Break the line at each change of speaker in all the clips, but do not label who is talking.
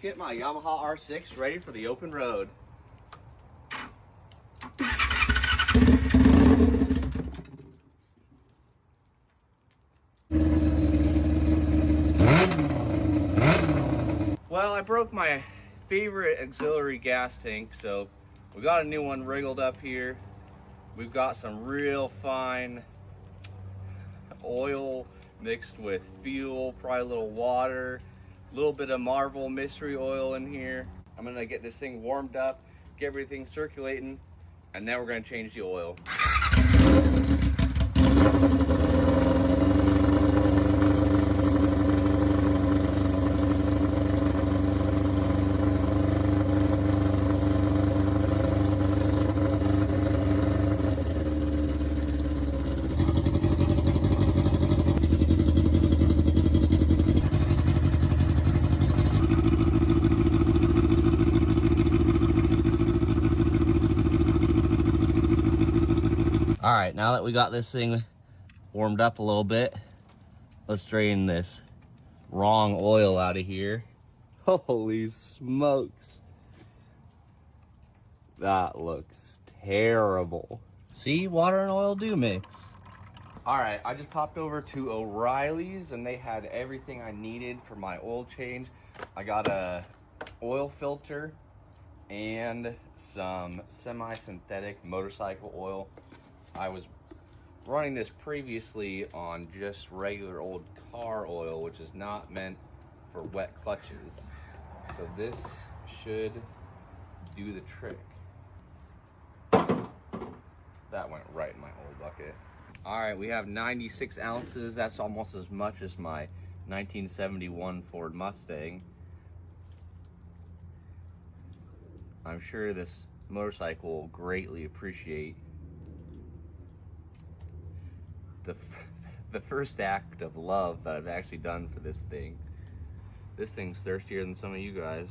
let's get my Yamaha R6 ready for the open road. Well, I broke my favorite auxiliary gas tank, so we got a new one wriggled up here. We've got some real fine oil mixed with fuel, probably a little water, a little bit of Marvel mystery oil in here. I'm gonna get this thing warmed up, get everything circulating, and then we're gonna change the oil. All right, now that we got this thing warmed up a little bit, let's drain this wrong oil out of here. Holy smokes. That looks terrible. See, water and oil do mix. All right, I just popped over to O'Reilly's and they had everything I needed for my oil change. I got a oil filter and some semi-synthetic motorcycle oil. I was running this previously on just regular old car oil, which is not meant for wet clutches. So this should do the trick. That went right in my old bucket. All right, we have 96 ounces. That's almost as much as my 1971 Ford Mustang. I'm sure this motorcycle will greatly appreciate the first act of love that I've actually done for this thing. This thing's thirstier than some of you guys.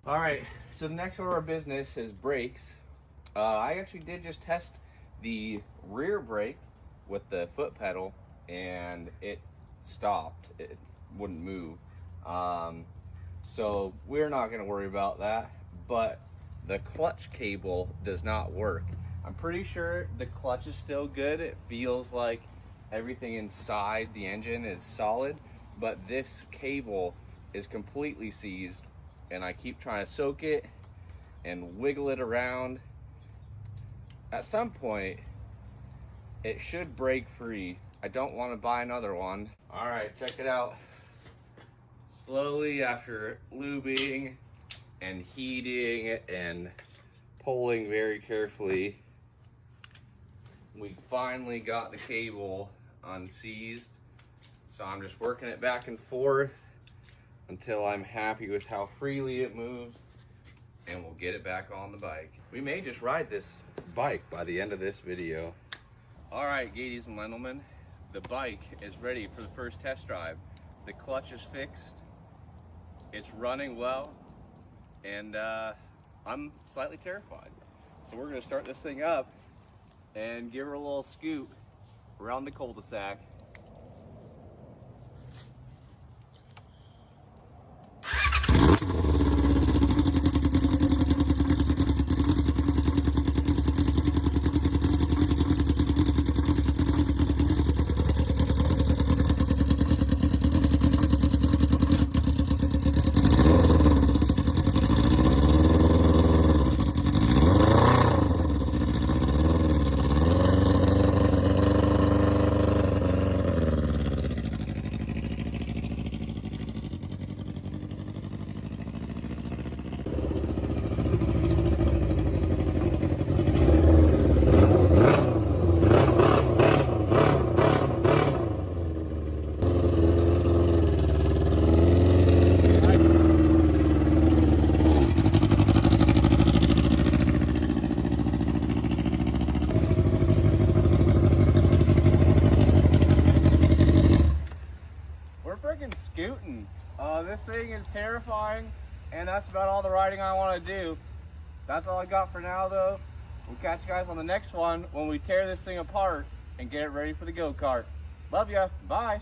All right, so the next order of business is brakes. I actually did just test the rear brake with the foot pedal and it stopped. It wouldn't move. So we're not gonna worry about that, but the clutch cable does not work. I'm pretty sure the clutch is still good. It feels like everything inside the engine is solid, but this cable is completely seized and I keep trying to soak it and wiggle it around. At some point, it should break free. I don't want to buy another one. All right, check it out. Slowly, after lubing and heating and pulling very carefully, we finally got the cable unseized. So I'm just working it back and forth until I'm happy with how freely it moves, and we'll get it back on the bike. We may just ride this bike by the end of this video. All right, ladies and gentlemen, the bike is ready for the first test drive. The clutch is fixed, it's running well, and I'm slightly terrified. So we're gonna start this thing up and give her a little scoop around the cul-de-sac. Scooting. This thing is terrifying, and that's about all the riding I want to do. That's all I got for now, though. We'll catch you guys on the next one when we tear this thing apart and get it ready for the go-kart. Love ya. Bye.